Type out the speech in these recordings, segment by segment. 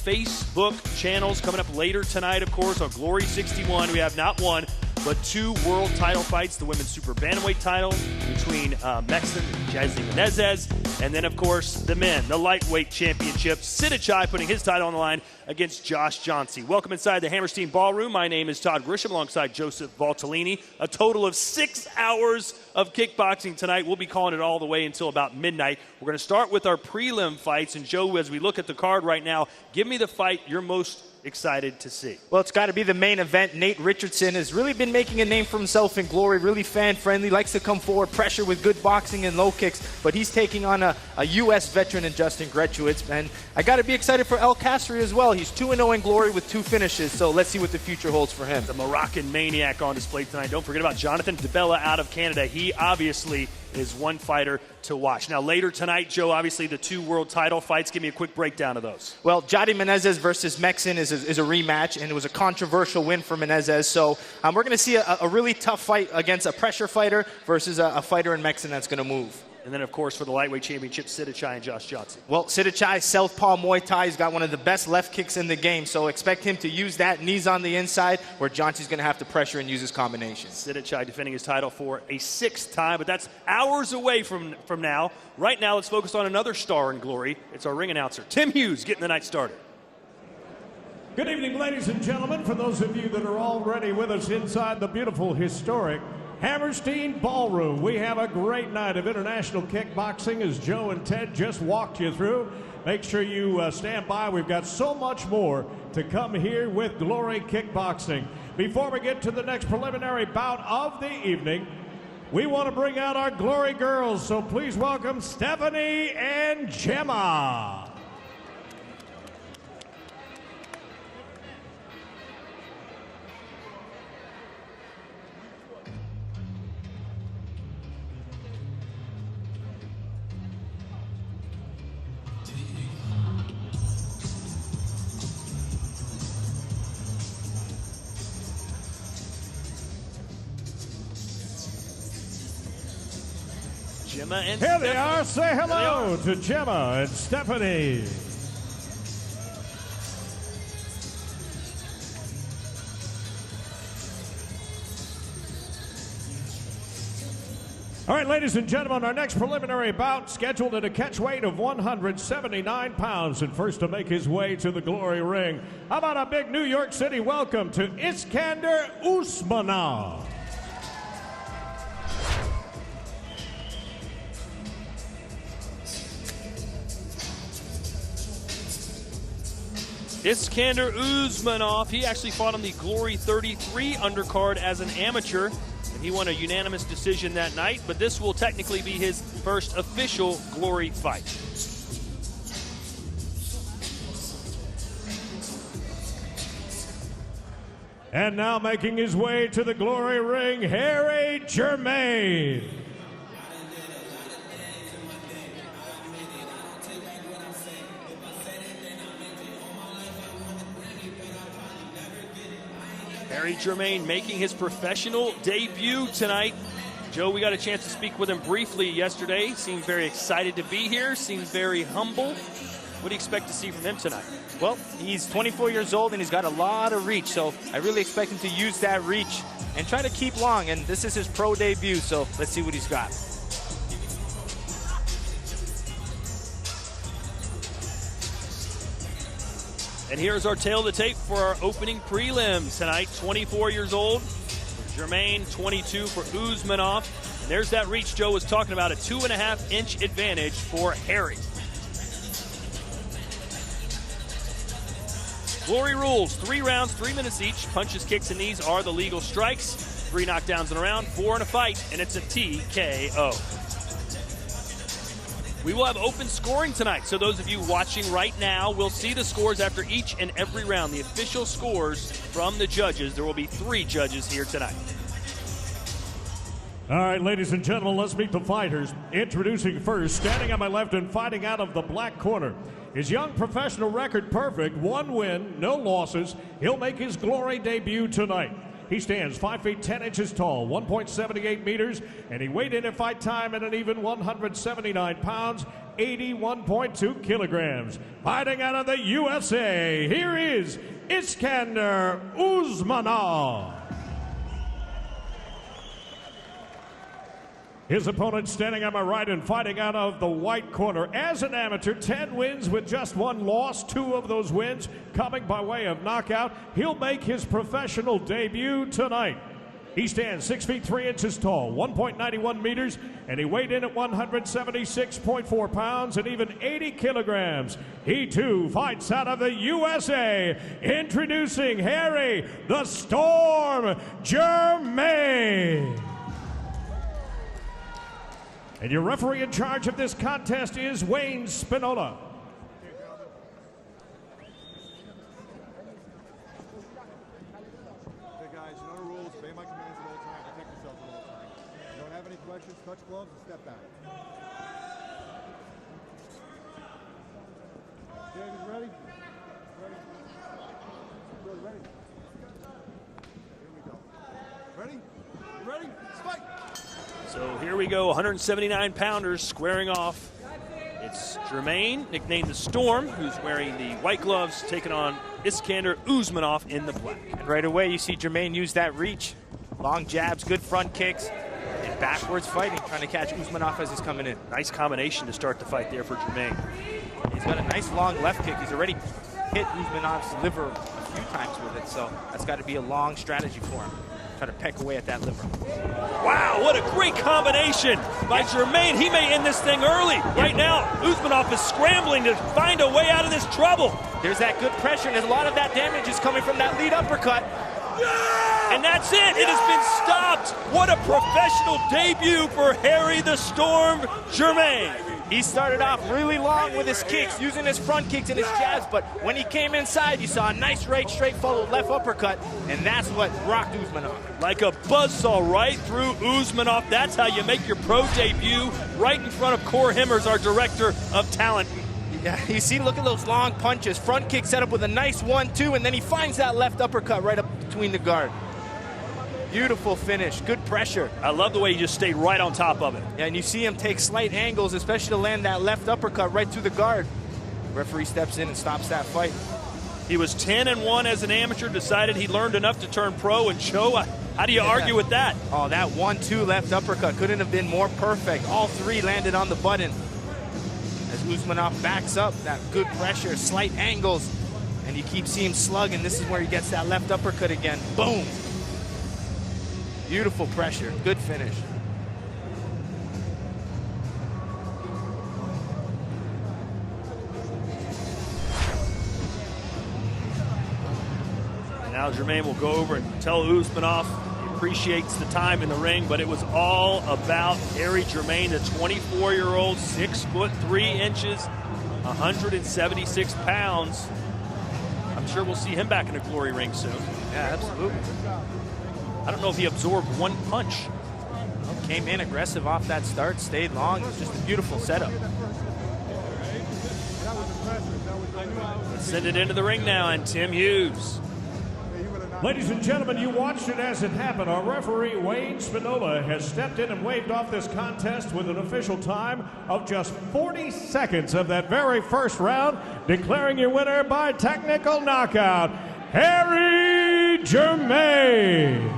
Facebook channels coming up later tonight, of course, on Glory 61. We have not one, but 2 world title fights. The women's super bantamweight title between Mexican and Jazzy Menezes. And then, of course, the men, the lightweight championship. Sidachai putting his title on the line against Josh Johnsey. Welcome inside the Hammerstein Ballroom. My name is Todd Grisham alongside Joseph Valtellini. A total of 6 hours of kickboxing tonight. We'll be calling it all the way until about midnight. We're going to start with our prelim fights. And, Joe, as we look at the card right now, give me the fight you're most excited to see. Well, it's got to be the main event. Nate Richardson has really been making a name for himself in Glory, really fan-friendly, likes to come forward, pressure with good boxing and low kicks, but he's taking on a U.S. veteran in Justin Grechowicz, and I got to be excited for El Kasri as well. He's 2-0 in Glory with 2 finishes, so let's see what the future holds for him. The Moroccan maniac on display tonight. Don't forget about Jonathan DeBella out of Canada. He obviously is one fighter to watch. Now, later tonight, Joe, obviously the 2 world title fights. Give me a quick breakdown of those. Well, Jazzy Menezes versus Mexin is a rematch, and it was a controversial win for Menezes. So we're going to see a really tough fight against a pressure fighter versus a fighter in Mexin that's going to move. And then, of course, for the lightweight championship, Sidachai and Josh Johnsey. Well, Sidachai, southpaw Muay Thai. He's got one of the best left kicks in the game, so expect him to use that. Knees on the inside, where Johnsey's going to have to pressure and use his combinations. Sidachai defending his title for a 6th time, but that's hours away from now. Right now, let's focus on another star in Glory. It's our ring announcer, Tim Hughes, getting the night started. Good evening, ladies and gentlemen. For those of you that are already with us inside the beautiful, historic Hammerstein Ballroom, we have a great night of international kickboxing, as Joe and Ted just walked you through. Make sure you stand by. We've got so much more to come here with Glory Kickboxing. Before we get to the next preliminary bout of the evening, we want to bring out our Glory girls, so please welcome Stephanie and Gemma. Gemma and Here they are. Say hello to Gemma and Stephanie. All right, ladies and gentlemen, our next preliminary bout scheduled at a catch weight of 179 pounds. And first to make his way to the Glory ring, how about a big New York City welcome to Iskander Usmonov. Iskander Usmonov, he actually fought on the Glory 33 undercard as an amateur, and he won a unanimous decision that night, but this will technically be his first official Glory fight. And now making his way to the Glory ring, Harry Germán. Harry Germán making his professional debut tonight. Joe, we got a chance to speak with him briefly yesterday. Seemed very excited to be here, seems very humble. What do you expect to see from him tonight? Well, he's 24 years old and he's got a lot of reach, so I really expect him to use that reach and try to keep long, and this is his pro debut, so let's see what he's got. And here's our tail of the tape for our opening prelim tonight. 24 years old for Germán, 22 for Usmonov. And there's that reach Joe was talking about, a 2.5-inch advantage for Harry. Glory rules, 3 rounds, 3 minutes each. Punches, kicks, and knees are the legal strikes. 3 knockdowns in a round, 4 in a fight, and it's a TKO. We will have open scoring tonight, so those of you watching right now will see the scores after each and every round, the official scores from the judges. There will be 3 judges here tonight. All right, ladies and gentlemen, let's meet the fighters. Introducing first, standing on my left and fighting out of the black corner. His young professional record perfect, 1 win, no losses. He'll make his Glory debut tonight. He stands 5 feet 10 inches tall, 1.78 meters, and he weighed in at fight time at an even 179 pounds, 81.2 kilograms. Fighting out of the USA, here is Iskander Usmonov. His opponent standing on my right and fighting out of the white corner. As an amateur, 10 wins with just 1 loss. 2 of those wins coming by way of knockout. He'll make his professional debut tonight. He stands 6 feet 3 inches tall, 1.91 meters, and he weighed in at 176.4 pounds and even 80 kilograms. He too fights out of the USA. Introducing Harry the Storm Germán. And your referee in charge of this contest is Wayne Spinola. Okay, guys, you know the rules. Obey my commands at all times. Protect yourself at all times. If you don't have any questions, touch gloves and step back. David, ready? Ready? Good, ready? Here we go. Ready? Ready? Fight! So here we go, 179-pounders squaring off. It's Germán, nicknamed the Storm, who's wearing the white gloves, taking on Iskander Usmonov in the black. And right away, you see Germán use that reach. Long jabs, good front kicks, and backwards fighting, trying to catch Usmonov as he's coming in. Nice combination to start the fight there for Germán. He's got a nice long left kick. He's already hit Usmonov's liver a few times with it, so that's got to be a long strategy for him. Try to peck away at that liver. Wow, what a great combination by Germán. He may end this thing early. Right now, Usmonov is scrambling to find a way out of this trouble. There's that good pressure, and a lot of that damage is coming from that lead uppercut. And that's it. It has been stopped. What a professional debut for Harry the Storm Germán. He started off really long with his kicks, using his front kicks and his jabs, but when he came inside, you saw a nice right straight followed left uppercut, and that's what rocked Usmonov. Like a buzzsaw right through Usmonov. That's how you make your pro debut, right in front of Cor Himmers, our director of talent. Yeah, you see, look at those long punches. Front kick set up with a nice 1-2, and then he finds that left uppercut right up between the guard. Beautiful finish, good pressure. I love the way he just stayed right on top of it. Yeah, and you see him take slight angles, especially to land that left uppercut right through the guard. Referee steps in and stops that fight. He was 10-1 as an amateur, decided he learned enough to turn pro and show. How do you argue with that? Oh, that 1-2 left uppercut couldn't have been more perfect. All 3 landed on the button. As Usmonov backs up, that good pressure, slight angles, and you keep seeing him slug, and this is where he gets that left uppercut again. Boom! Beautiful pressure, good finish. And now Germán will go over and tell Usmonov he appreciates the time in the ring, but it was all about Harry Germán, the 24-year-old, 6 foot 3 inches, 176 pounds. I'm sure we'll see him back in a glory ring soon. Yeah, absolutely. I don't know if he absorbed 1 punch. Came in aggressive off that start, stayed long. It was just a beautiful setup. Let's send it into the ring now, and Tim Hughes. Ladies and gentlemen, you watched it as it happened. Our referee, Wayne Spinola, has stepped in and waved off this contest with an official time of just 40 seconds of that very first round, declaring your winner by technical knockout, Harry Germán.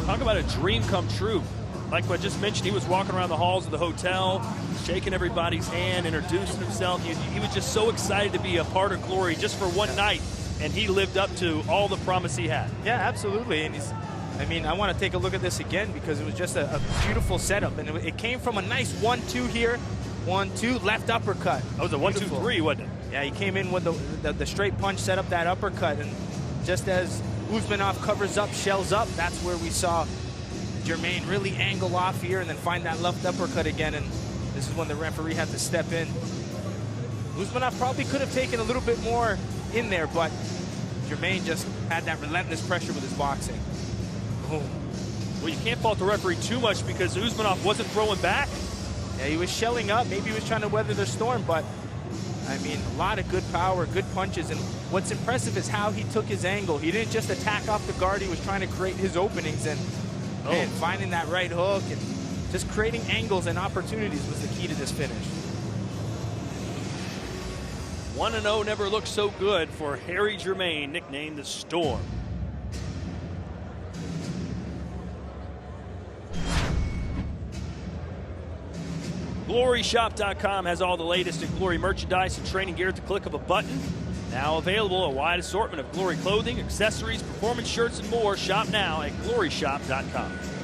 Talk about a dream come true. Like what I just mentioned, he was walking around the halls of the hotel, shaking everybody's hand, introducing himself. He was just so excited to be a part of Glory just for one night, and he lived up to all the promise he had. Yeah, absolutely. And I want to take a look at this again because it was just a beautiful setup, and it came from a nice 1-2 here, 1-2 left uppercut. That was a 1-2-3, wasn't it? Yeah, he came in with the straight punch, set up that uppercut, and just as Usmonov covers up, shells up, that's where we saw Germán really angle off here and then find that left uppercut again, and this is when the referee had to step in. Usmonov probably could have taken a little bit more in there, but Germán just had that relentless pressure with his boxing. Boom. Well, you can't fault the referee too much because Usmonov wasn't throwing back. Yeah, he was shelling up. Maybe he was trying to weather the storm, but I mean, a lot of good power, good punches, and what's impressive is how he took his angle. He didn't just attack off the guard, he was trying to create his openings, and man, finding that right hook and just creating angles and opportunities was the key to this finish. 1-0 never looked so good for Harry Germán, nicknamed the Storm. GloryShop.com has all the latest in Glory merchandise and training gear at the click of a button. Now available, a wide assortment of Glory clothing, accessories, performance shirts, and more. Shop now at GloryShop.com.